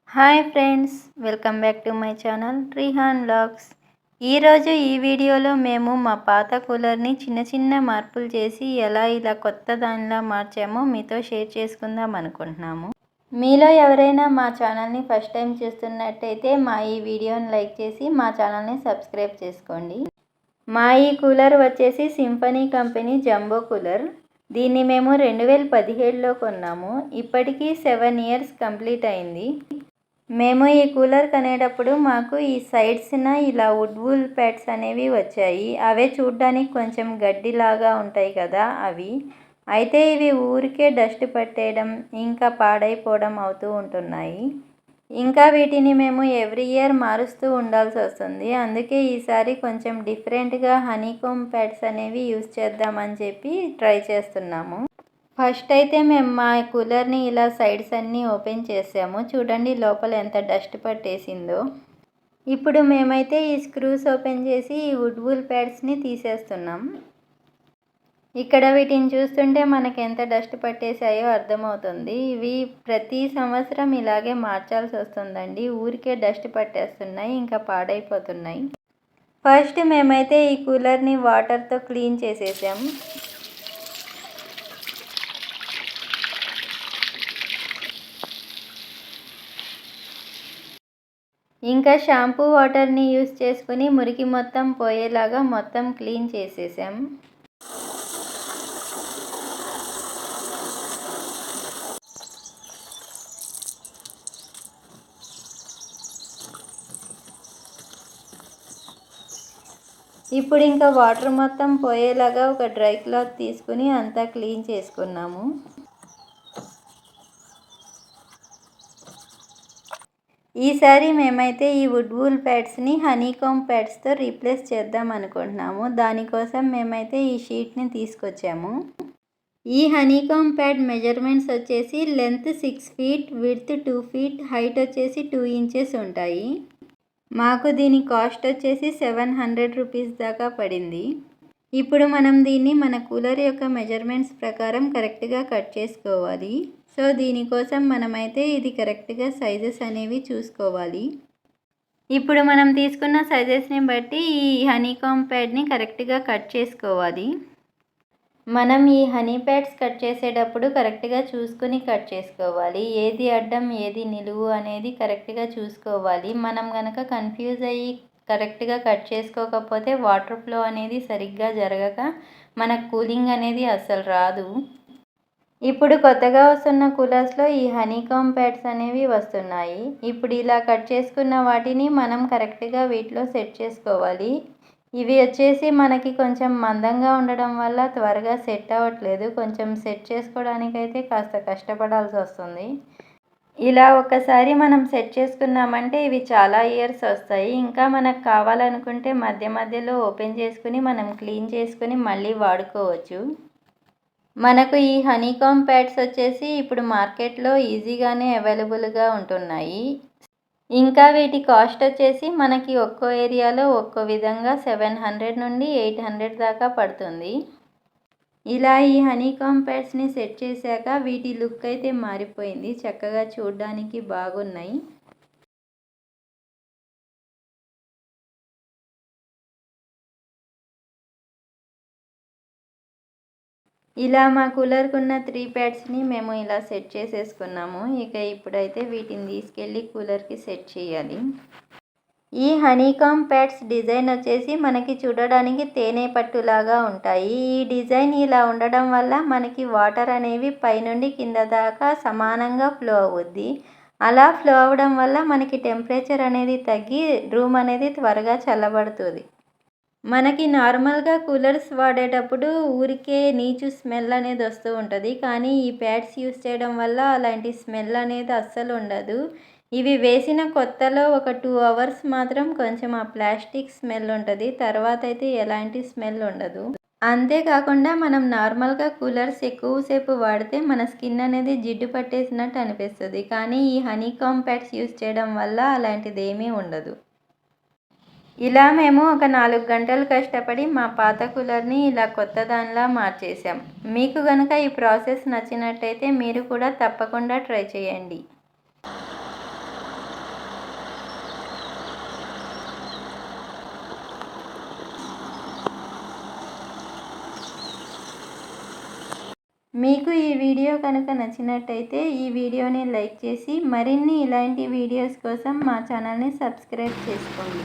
Hi friends, welcome back to my channel Rihand vlogs. ఈరోజు ఈ వీడియోలో మేము మా పాత కూలర్ని చిన్న చిన్న మార్పులు చేసి ఎలా ఇలా కొత్త దానిలా మార్చామో మీతో షేర్ చేసుకుందాం అనుకుంటున్నాము. మీలో ఎవరైనా మా ఛానల్ని ఫస్ట్ టైం చూస్తున్నట్టయితే మా ఈ వీడియోని లైక్ చేసి మా ఛానల్ని సబ్స్క్రైబ్ చేసుకోండి. మా ఈ కూలర్ వచ్చేసి సింఫనీ కంపెనీ జంబో కూలర్. దీన్ని మేము 2017లో కొన్నాము. ఇప్పటికీ 7 ఇయర్స్ కంప్లీట్ అయింది. మేము ఈ కూలర్ కొనేటప్పుడు మాకు ఈ సైడ్స్న ఇలా వుడ్ వూల్ ప్యాడ్స్ అనేవి వచ్చాయి. అవే చూడ్డానికి కొంచెం గడ్డిలాగా ఉంటాయి కదా అవి. అయితే ఇవి ఊరికే డస్ట్ పట్టేయడం ఇంకా పాడైపోవడం అవుతూ ఉంటున్నాయి. ఇంకా వీటిని మేము ఎవ్రీ ఇయర్ మారుస్తూ ఉండాల్సి వస్తుంది. అందుకే ఈసారి కొంచెం డిఫరెంట్గా హనీకోమ్ ప్యాడ్స్ అనేవి యూస్ చేద్దామని చెప్పి ట్రై చేస్తున్నాము. ఫస్ట్ అయితే మేము మా కూలర్ని ఇలా సైడ్స్ అన్నీ ఓపెన్ చేసాము. చూడండి లోపల ఎంత డస్ట్ పట్టేసిందో. ఇప్పుడు మేమైతే ఈ స్క్రూస్ ఓపెన్ చేసి ఈ వుడ్ వూల్ ప్యాడ్స్ని తీసేస్తున్నాం. ఇక్కడ వీటిని చూస్తుంటే మనకి ఎంత డస్ట్ పట్టేసాయో అర్థమవుతుంది. ఇవి ప్రతి సంవత్సరం ఇలాగే మార్చాల్సి వస్తుందండి. ఊరికే డస్ట్ పట్టేస్తున్నాయి, ఇంకా పాడైపోతున్నాయి. ఫస్ట్ మేమైతే ఈ కూలర్ని వాటర్తో క్లీన్ చేసేసాం. ఇంకా షాంపూ వాటర్ని యూస్ చేసుకుని మురికి మొత్తం పోయేలాగా మొత్తం క్లీన్ చేసేసాం. ఇప్పుడు ఇంకా వాటర్ మొత్తం పోయేలాగా ఒక డ్రై క్లాత్ తీసుకుని అంతా క్లీన్ చేసుకున్నాము. ఈసారి మేమైతే ఈ వుడ్ వూల్ ప్యాడ్స్ని హనీకోమ్ ప్యాడ్స్తో రీప్లేస్ చేద్దాం అనుకుంటున్నాము. దానికోసం మేమైతే ఈ షీట్ని తీసుకొచ్చాము. ఈ హనీకోమ్ ప్యాడ్ మెజర్మెంట్స్ వచ్చేసి length 6 feet, width 2 feet, height వచ్చేసి 2 inches ఉంటాయి. మాకు దీని కాస్ట్ వచ్చేసి 700 రూపీస్ దాకా పడింది. ఇప్పుడు మనం దీన్ని మన కూలర్ యొక్క మెజర్మెంట్స్ ప్రకారం కరెక్ట్గా కట్ చేసుకోవాలి. సో దీనికోసం మనమైతే ఇది కరెక్ట్గా సైజెస్ అనేవి చూసుకోవాలి. ఇప్పుడు మనం తీసుకున్న సైజెస్ని బట్టి ఈ హనీకామ్ ప్యాడ్ని కరెక్ట్గా కట్ చేసుకోవాలి. మనం ఈ హనీ ప్యాడ్స్ కట్ చేసేటప్పుడు కరెక్ట్గా చూసుకుని కట్ చేసుకోవాలి. ఏది అడ్డం ఏది నిలువు అనేది కరెక్ట్గా చూసుకోవాలి. మనం కనుక కన్ఫ్యూజ్ అయ్యి కరెక్ట్గా కట్ చేసుకోకపోతే వాటర్ ఫ్లో అనేది సరిగ్గా జరగక మనకు కూలింగ్ అనేది అస్సలు రాదు. ఇప్పుడు కొత్తగా వస్తున్న కూలర్స్లో ఈ హనీకామ్ ప్యాడ్స్ అనేవి వస్తున్నాయి. ఇప్పుడు ఇలా కట్ చేసుకున్న వాటిని మనం కరెక్ట్గా వీటిలో సెట్ చేసుకోవాలి. ఇవి వచ్చేసి మనకి కొంచెం మందంగా ఉండడం వల్ల త్వరగా సెట్ అవ్వట్లేదు. కొంచెం సెట్ చేసుకోవడానికైతే కాస్త కష్టపడాల్సి వస్తుంది. ఇలా ఒక్కసారి మనం సెట్ చేసుకున్నామంటే ఇవి చాలా ఇయర్స్ వస్తాయి. ఇంకా మనకు కావాలనుకుంటే మధ్య మధ్యలో ఓపెన్ చేసుకుని మనం క్లీన్ చేసుకుని మళ్ళీ వాడుకోవచ్చు. మనకు ఈ హనీకామ్ ప్యాడ్స్ వచ్చేసి ఇప్పుడు మార్కెట్లో ఈజీగానే అవైలబుల్గా ఉంటున్నాయి. ఇంకా వీటి కాస్ట్ వచ్చేసి మనకి ఒక్కో ఏరియాలో ఒక్కో విధంగా 700 నుండి 800 దాకా పడుతుంది. ఇలా ఈ హనీకామ్ ప్యాడ్స్ని సెట్ చేశాక వీటి లుక్ అయితే మారిపోయింది. చక్కగా చూడడానికి బాగున్నాయి. ఇలా మా కూలర్కున్న 3 ప్యాడ్స్ని మేము ఇలా సెట్ చేసేసుకున్నాము. ఇక ఇప్పుడైతే వీటిని తీసుకెళ్ళి కూలర్కి సెట్ చేయాలి. ఈ హనీకామ్ ప్యాడ్స్ డిజైన్ వచ్చేసి మనకి చూడడానికి తేనె పట్టులాగా ఉంటాయి. ఈ డిజైన్ ఇలా ఉండడం వల్ల మనకి వాటర్ అనేవి పైనుండి కింద దాకా సమానంగా ఫ్లో అవుద్ది. అలా ఫ్లో అవ్వడం వల్ల మనకి టెంపరేచర్ అనేది తగ్గి రూమ్ అనేది త్వరగా చల్లబడుతుంది. మనకి నార్మల్గా కూలర్స్ వాడేటప్పుడు ఊరికే నీచు స్మెల్ అనేది వస్తూ ఉంటుంది. కానీ ఈ ప్యాడ్స్ యూస్ చేయడం వల్ల అలాంటి స్మెల్ అనేది అస్సలు ఉండదు. ఇవి వేసిన కొత్తలో ఒక 2 hours మాత్రం కొంచెం ఆ ప్లాస్టిక్ స్మెల్ ఉంటుంది. తర్వాత అయితే ఎలాంటి స్మెల్ ఉండదు. అంతేకాకుండా మనం నార్మల్గా కూలర్స్ ఎక్కువసేపు వాడితే మన స్కిన్ అనేది జిడ్డు పట్టేసినట్టు అనిపిస్తుంది. కానీ ఈ హనీకామ్ ప్యాడ్స్ యూస్ చేయడం వల్ల అలాంటిది ఏమీ ఉండదు. ఇలా మేము ఒక 4 గంటలు కష్టపడి మా పాత కూలర్ని ఇలా కొత్త దానిలా మార్చేసాం. మీకు కనుక ఈ ప్రాసెస్ నచ్చినట్టయితే మీరు కూడా తప్పకుండా ట్రై చేయండి. మీకు ఈ వీడియో కనుక నచ్చినట్టయితే ఈ వీడియోని లైక్ చేసి మరిన్ని ఇలాంటి వీడియోస్ కోసం మా ఛానల్ని సబ్స్క్రైబ్ చేసుకోండి.